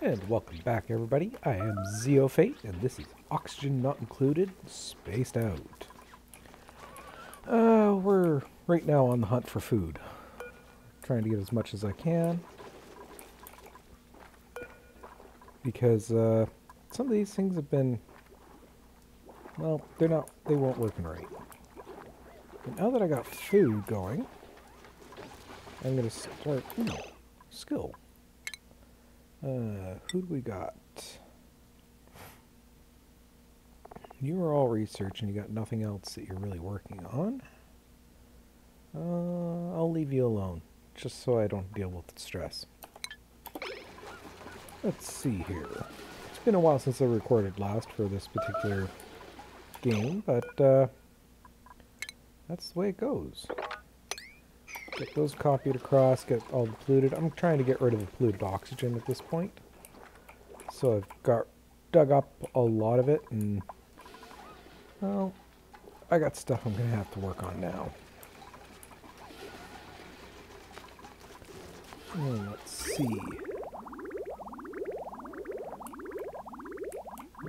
And welcome back, everybody. I am Zeofate, and this is Oxygen Not Included, Spaced Out. We're right now on the hunt for food. Trying to get as much as I can. Because, some of these things have been... Well, they weren't working right. But now that I got food going, I'm gonna start... skill. Who do we got? You are all research and you got nothing else that you're really working on. I'll leave you alone, just so I don't deal with the stress. Let's see here. It's been a while since I recorded last for this particular game, but that's the way it goes. Get those copied across, get all the polluted. I'm trying to get rid of the polluted oxygen at this point. So I've dug up a lot of it, and well, I got stuff I'm going to have to work on now. Let's see.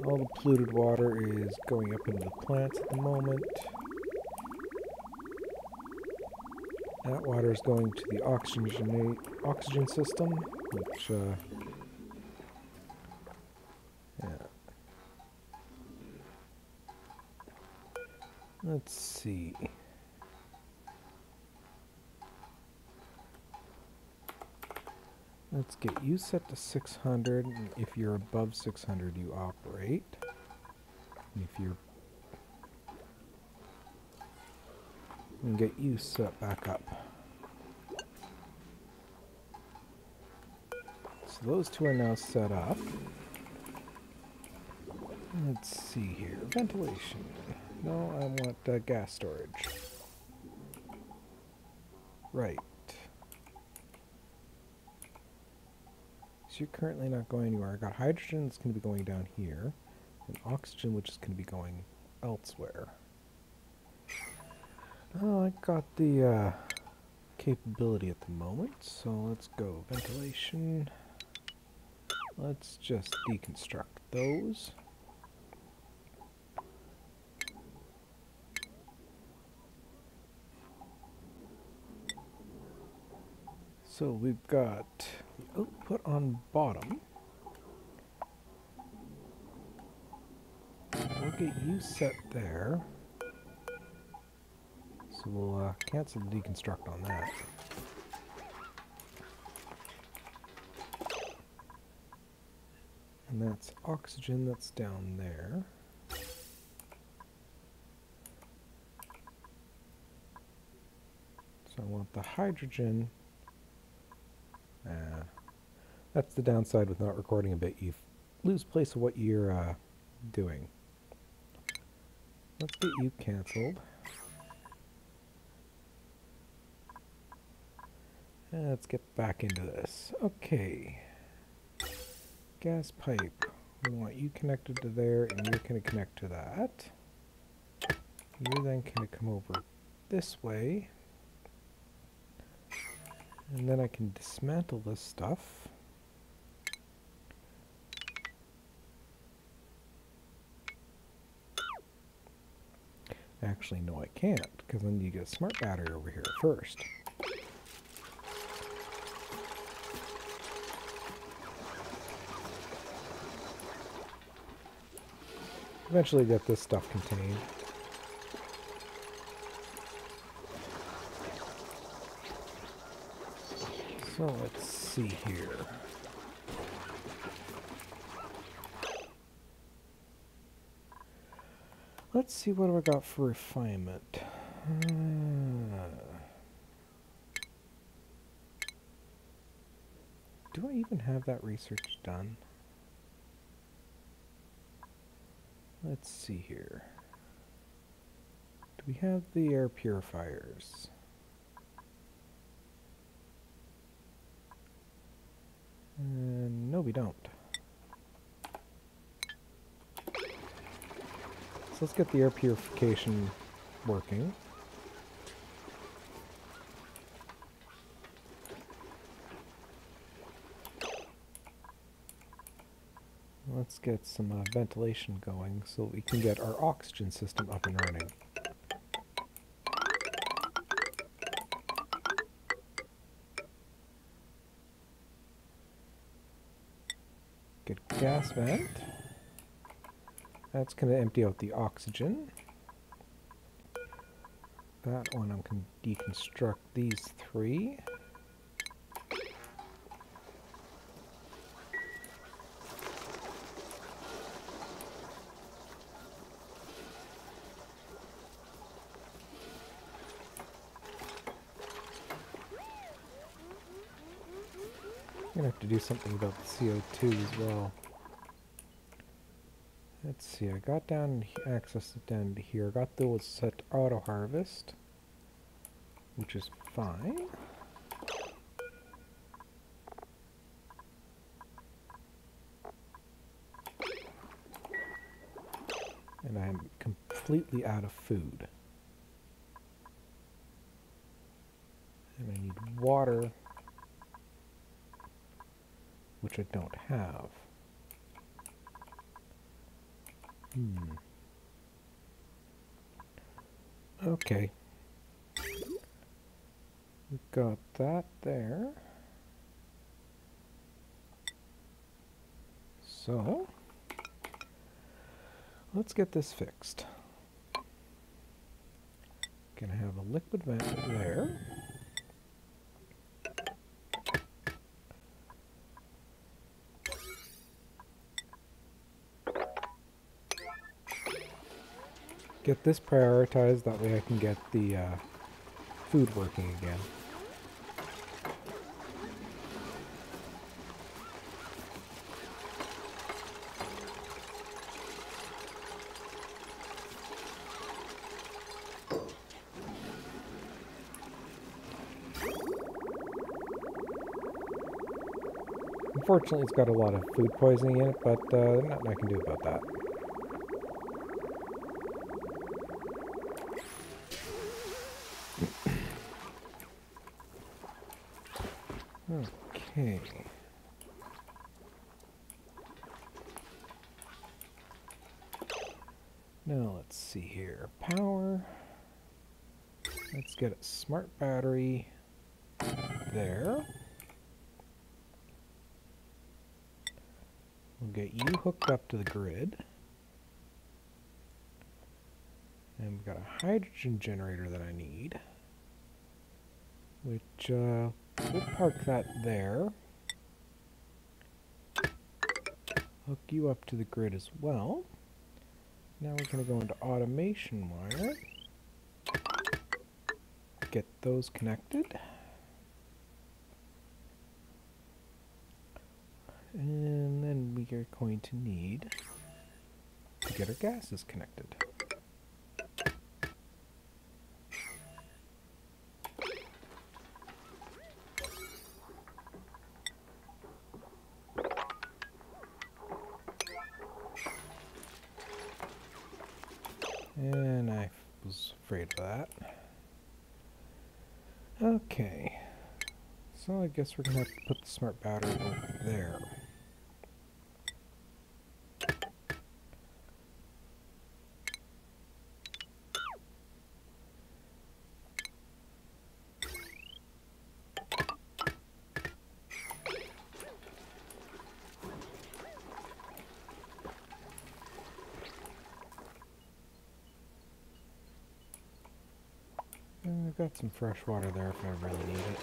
All the polluted water is going up into the plants at the moment. That water is going to the oxygen system, which, yeah. Let's see. Let's get you set to 600, and if you're above 600, you operate. And if you're... and get you set back up. So those two are now set up. Let's see here. Ventilation. No, I want gas storage. Right. So you're currently not going anywhere. I got hydrogen that's going to be going down here, and oxygen which is going to be going elsewhere. Oh, I got the capability at the moment, so let's go. Ventilation. Let's just deconstruct those. So we've got the output on bottom. We'll get you set there. So we'll cancel the deconstruct on that. And that's oxygen that's down there. So I want the hydrogen. That's the downside with not recording a bit. You lose place of what you're doing. Let's get you cancelled. Let's get back into this. Okay. Gas pipe. We want you connected to there, and you're going to connect to that. You're then going to come over this way. And then I can dismantle this stuff. Actually, no, I can't, because then you get a smart battery over here first. Eventually get this stuff contained. So let's see here. Let's see what I got for refinement. Do I even have that research done? Let's see here. Do we have the air purifiers? No, we don't. So let's get the air purification working. Let's get some ventilation going so we can get our oxygen system up and running. Get gas vent. That's going to empty out the oxygen. That one I'm going to deconstruct these three. I'm going to have to do something about the CO2 as well. Let's see, I got down access it down to here. I got those set to auto harvest, which is fine. And I'm completely out of food. And I need water, which I don't have. Okay. We've got that there. So, let's get this fixed. Gonna have a liquid vent there. Get this prioritized, that way I can get the food working again. Unfortunately, it's got a lot of food poisoning in it, but nothing I can do about that. Okay. Now let's see here. Power. Let's get a smart battery there. We'll get you hooked up to the grid. And we've got a hydrogen generator that I need, which we'll park that there. Hook you up to the grid as well. Now we're going to go into automation wire. Get those connected. And then we are going to need to get our gases connected. And I was afraid of that. Okay. So I guess we're going to have to put the smart battery over there. I've got some fresh water there if I really need it.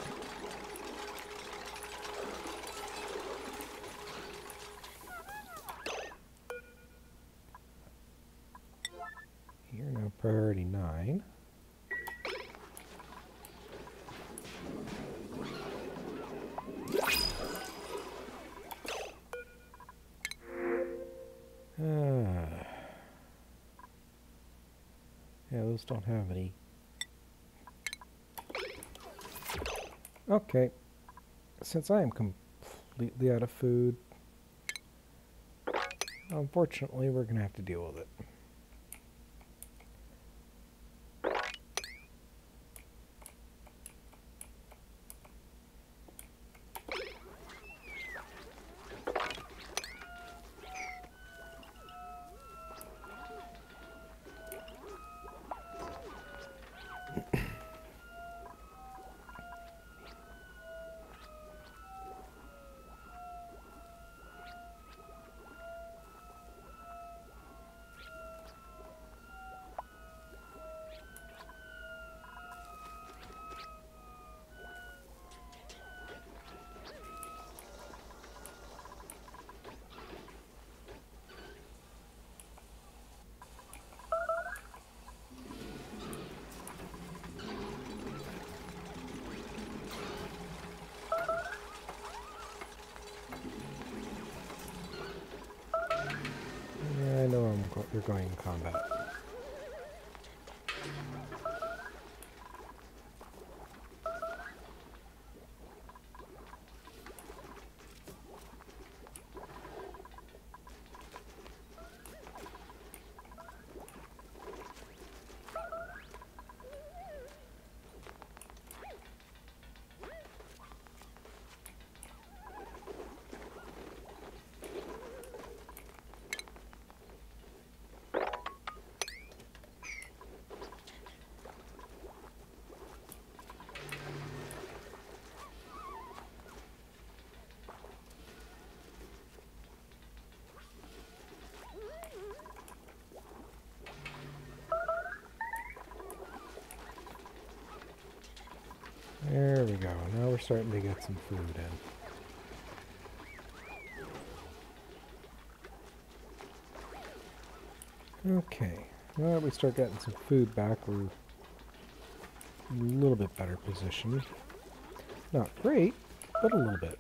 Here now, priority 9. Yeah, those don't have any. Okay, since I am completely out of food, unfortunately we're going to have to deal with it. you're going in combat. There we go. Now we're starting to get some food in. Okay. Now that we start getting some food back, we're in a little bit better position. Not great, but a little bit.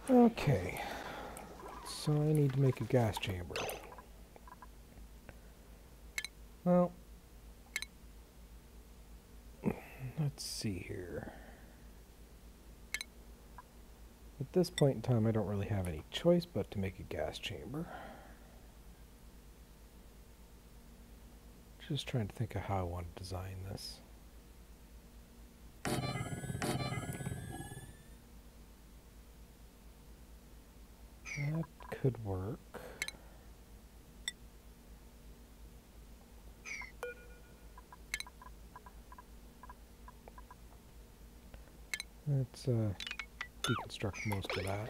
Okay, so I need to make a gas chamber. Well, let's see here. At this point in time, I don't really have any choice but to make a gas chamber. Just trying to think of how I want to design this. That could work. Let's deconstruct most of that.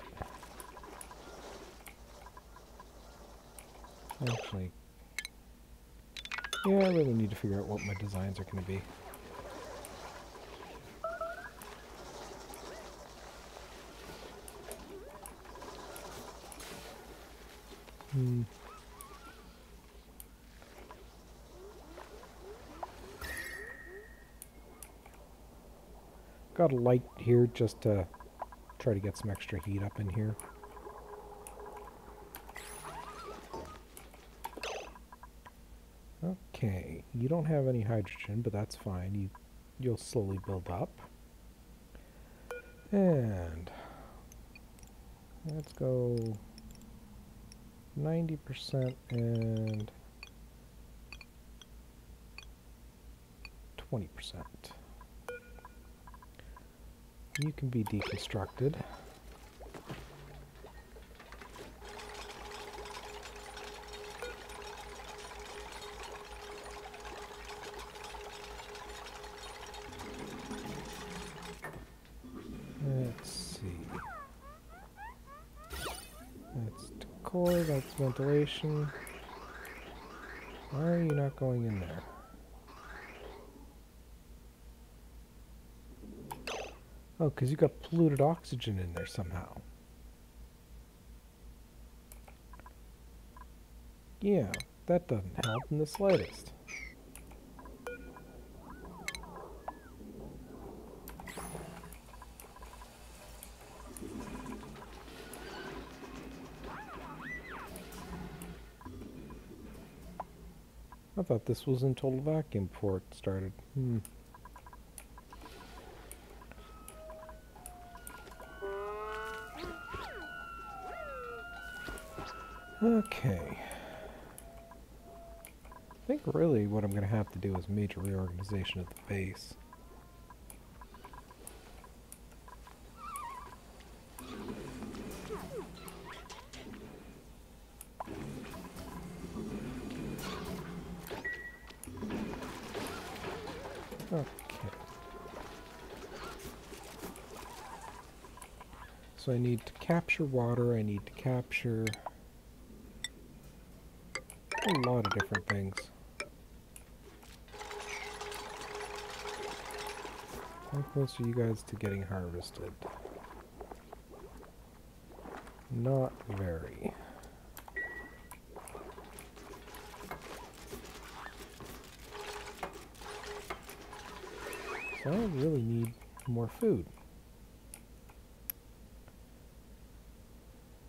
Actually, yeah, I really need to figure out what my designs are going to be. Got a light here just to try to get some extra heat up in here. Okay, you don't have any hydrogen, but that's fine. You'll slowly build up. And let's go 90% and 20%. You can be deconstructed. Let's see. That's decor, that's ventilation. Why are you not going in there? Oh, because you got polluted oxygen in there somehow. Yeah, that doesn't help in the slightest. I thought this was in total vacuum before it started. Okay. I think really what I'm going to have to do is major reorganization of the base. Okay. So I need to capture water, I need to capture a lot of different things. How close are you guys to getting harvested? Not very. I really need more food.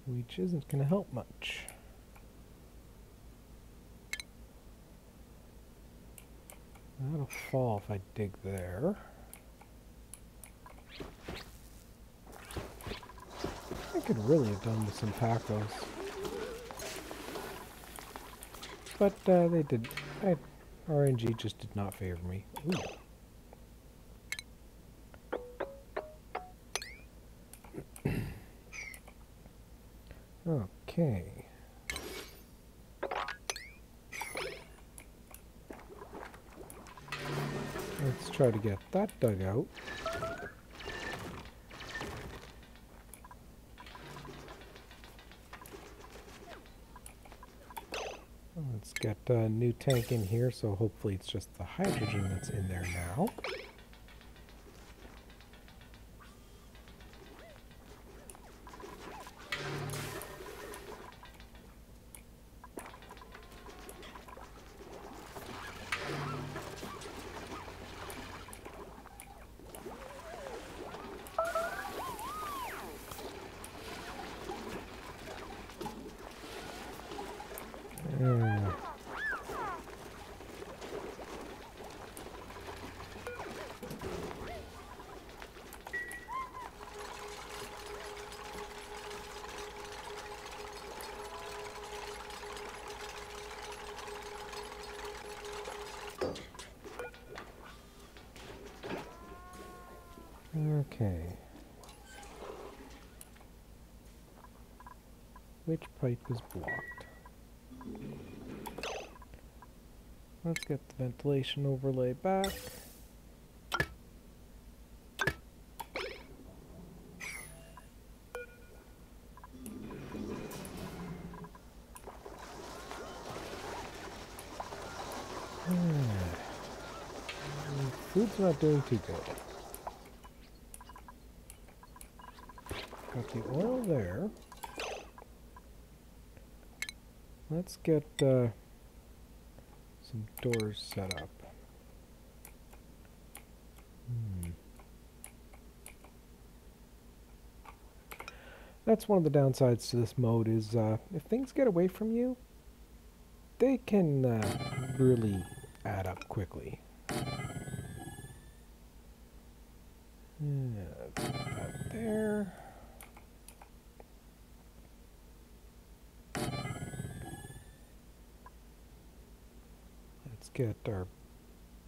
Which isn't going to help much. That'll fall if I dig there. I could really have done with some tacos. But they did. RNG just did not favor me. Ooh. Okay. Let's try to get that dug out. Let's get a new tank in here, so hopefully it's just the hydrogen that's in there now. Okay. Which pipe is blocked? Let's get the ventilation overlay back. Food's not doing too good. Got the oil there. Let's get some doors set up. That's one of the downsides to this mode is if things get away from you, they can really add up quickly. Let's put that there. Let's get our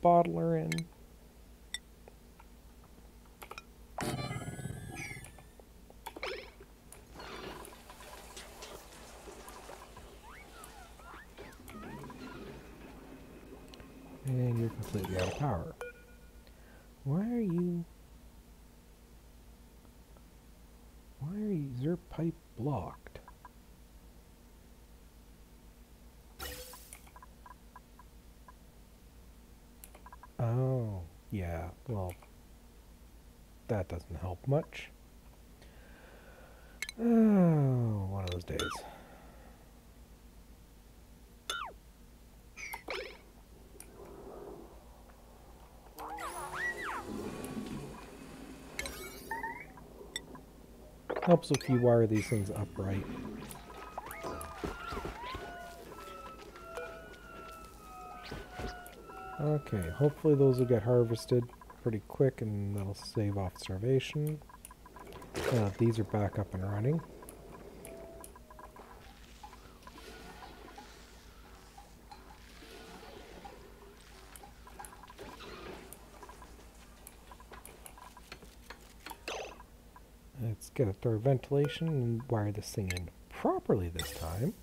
bottler in. And you're completely out of power. Why are you... Is your pipe blocked? Oh, yeah, well, that doesn't help much. Oh, one of those days. Helps if you wire these things upright. Okay, hopefully those will get harvested pretty quick and that'll save off starvation. These are back up and running. Let's get our ventilation and wire this thing in properly this time.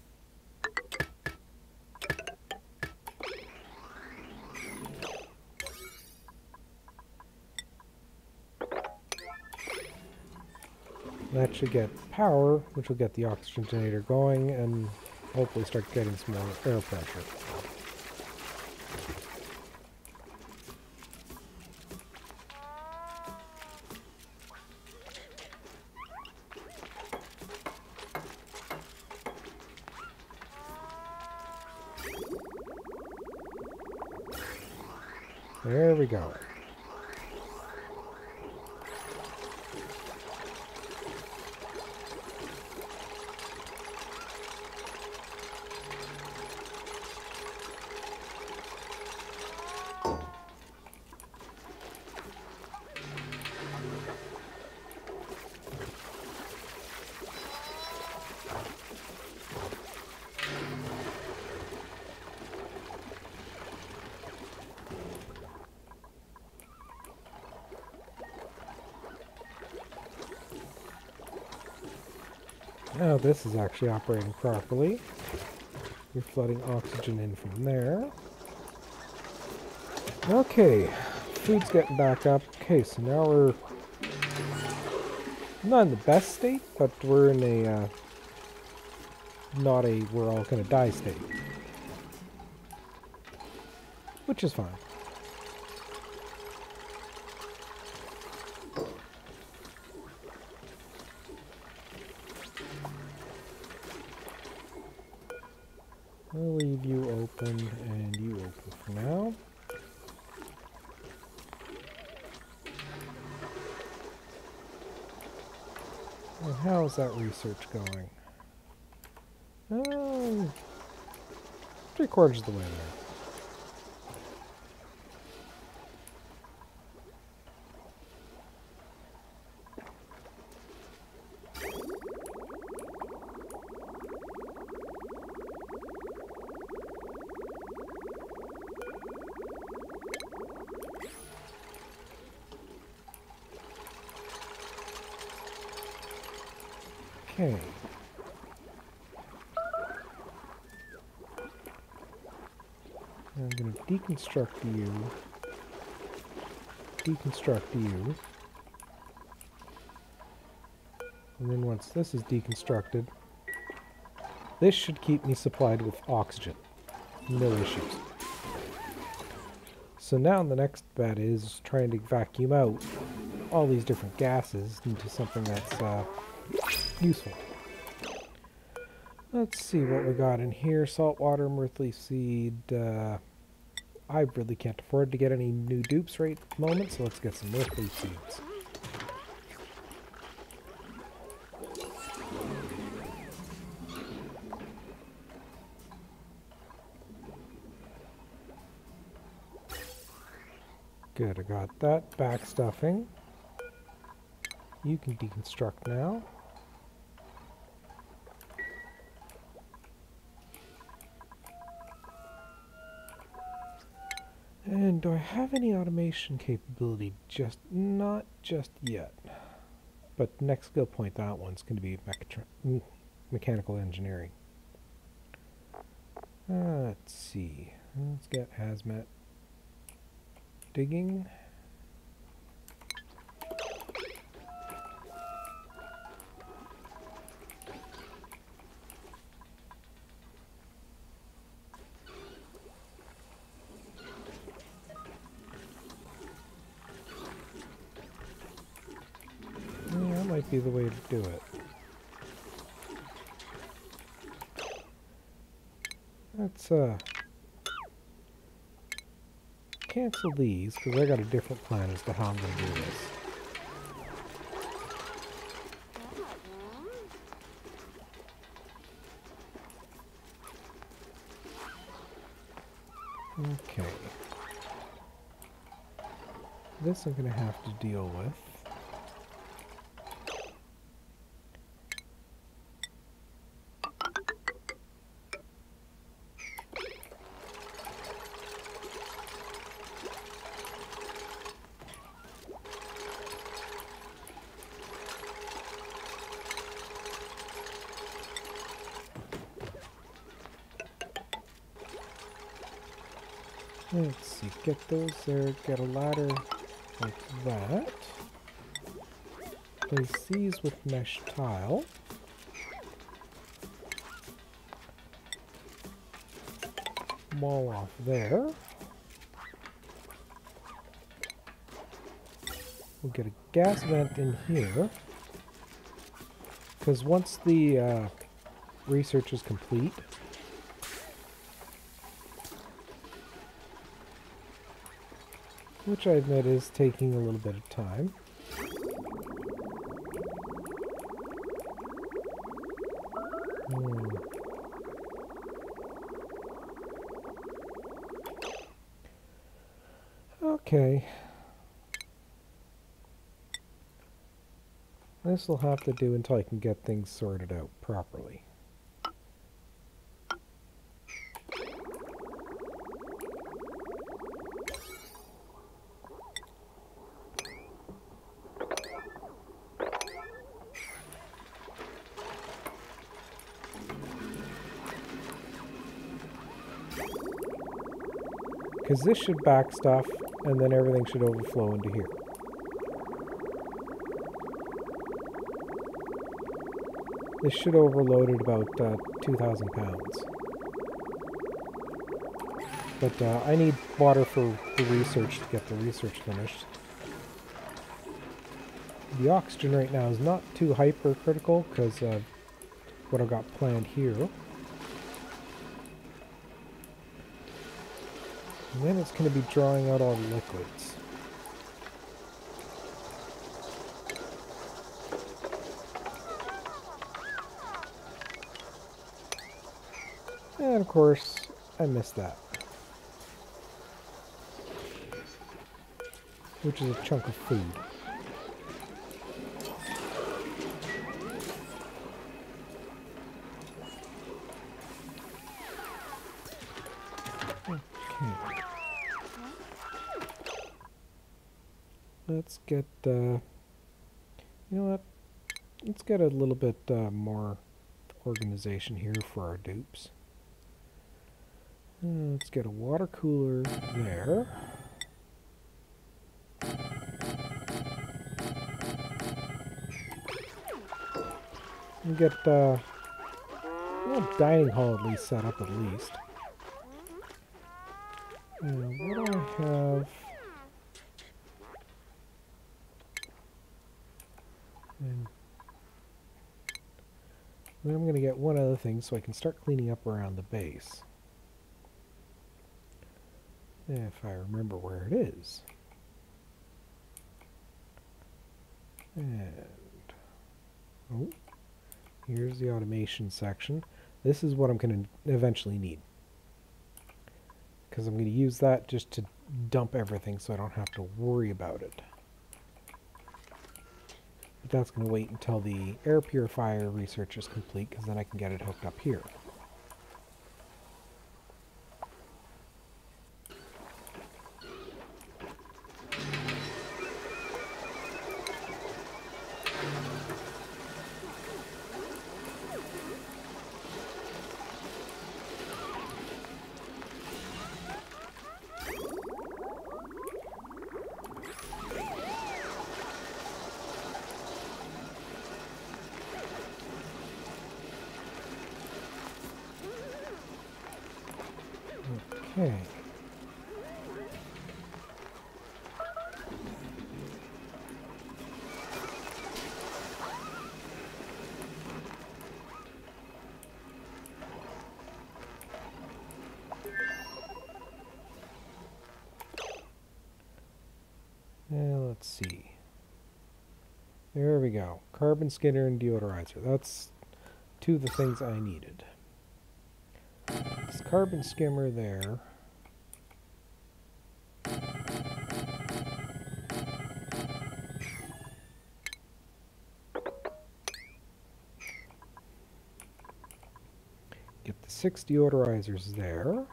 That should get power, which will get the oxygen generator going and hopefully start getting some more air pressure. There we go. Now this is actually operating properly. You're flooding oxygen in from there. Okay, food's getting back up. Okay, so now we're not in the best state, but we're in a not a we're all gonna die state, which is fine. I'll leave you open and you open for now. And how's that research going? Oh, 3/4 of the way there. Okay. I'm going to deconstruct you, and then once this is deconstructed, this should keep me supplied with oxygen. No issues. So now the next bet is trying to vacuum out all these different gases into something that's useful. Let's see what we got in here. Saltwater, Mirthleaf seed. I really can't afford to get any new dupes right at the moment, so let's get some Mirthleaf seeds. Good, I got that. Back stuffing. You can deconstruct now. And do I have any automation capability? Not just yet. But next skill point, that one's going to be mechanical engineering. Let's see. Let's get hazmat digging. Might be the way to do it. Let's cancel these because I got a different plan as to how I'm going to do this. Okay. This I'm going to have to deal with. Let's see, get those there, get a ladder like that. Place these with mesh tile. Wall off there. We'll get a gas vent in here. Because once the research is complete, which I admit is taking a little bit of time. Okay. This will have to do until I can get things sorted out properly. Because this should back stuff, and then everything should overflow into here. This should overload at about 2,000 pounds. But I need water for the research to get the research finished. The oxygen right now is not too hypercritical because of what I've got planned here. And then it's going to be drawing out all the liquids. And of course, I missed that. Which is a chunk of food. Okay. Let's get, you know what? Let's get a little bit more organization here for our dupes. Let's get a water cooler there. And get a little dining hall at least set up at least. What do I have? And then I'm going to get one other thing so I can start cleaning up around the base. If I remember where it is. And oh, here's the automation section. This is what I'm going to eventually need. Because I'm going to use that just to dump everything so I don't have to worry about it. But that's going to wait until the air purifier research is complete, because then I can get it hooked up here. Okay. Let's see. There we go. Carbon skinner and deodorizer. That's two of the things I needed. This carbon skimmer there. Get the 6 deodorizers there.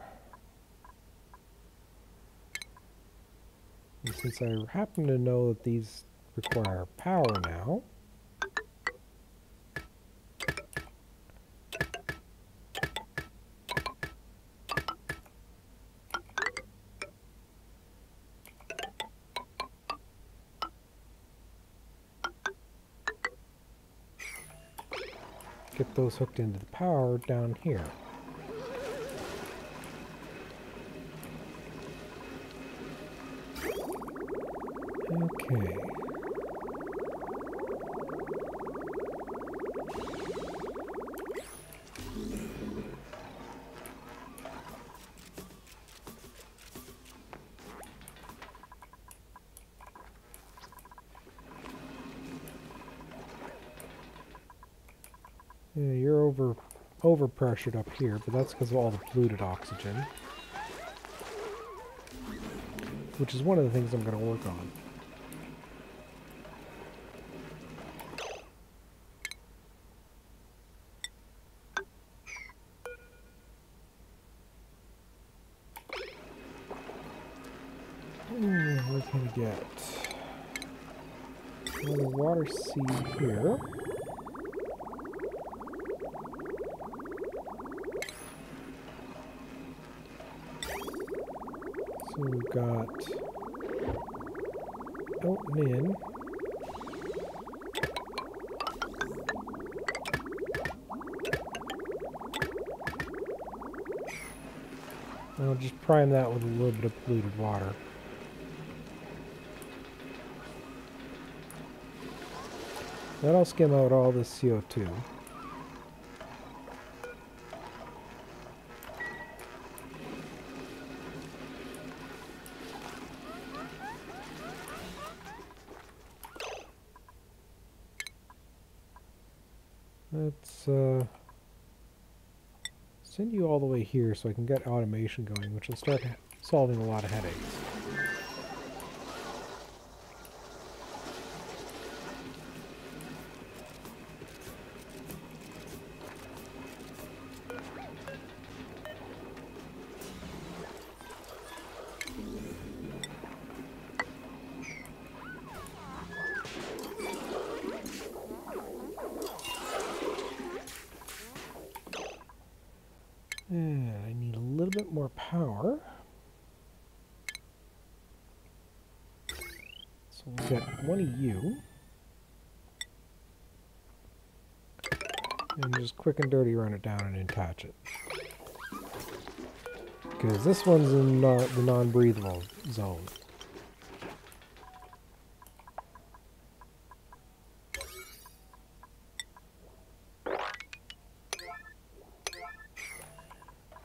And since I happen to know that these require power now, get those hooked into the power down here. Okay. Yeah, you're over pressured up here, but that's because of all the polluted oxygen. Which is one of the things I'm going to work on. What can we get? Another water seed here. So we've got out and in. I'll just prime that with a little bit of polluted water. That'll skim out all this CO2. Let's send you all the way here so I can get automation going, which will start solving a lot of headaches. And I need a little bit more power. So we'll get one of you. And just quick and dirty run it down and attach it. Because this one's in the non-breathable zone.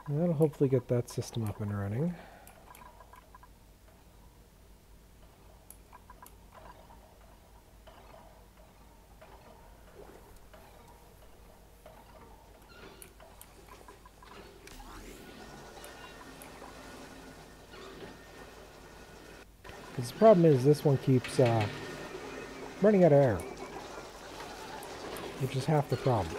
That'll hopefully get that system up and running. Because the problem is this one keeps running out of air, which is half the problem.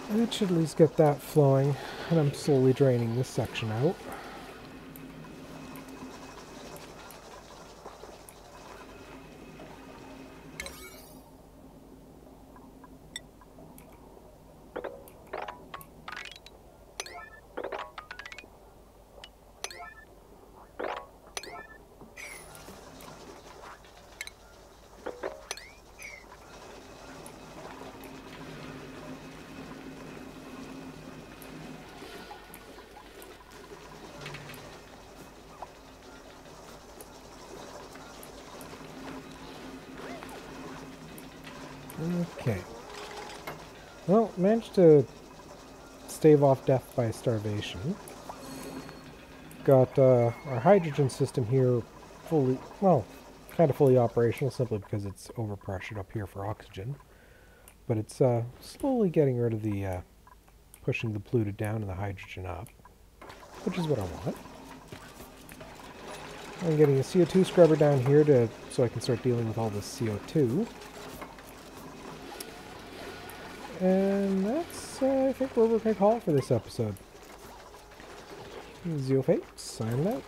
That should at least get that flowing, and I'm slowly draining this section out. Okay. Well, managed to stave off death by starvation. Got our hydrogen system here fully, well, kind of fully operational simply because it's overpressured up here for oxygen. But it's slowly getting rid of the, pushing the polluted down and the hydrogen up, which is what I want. I'm getting a CO2 scrubber down here so I can start dealing with all this CO2. And that's, I think, where we're going to call it for this episode. Zeofate, signing out.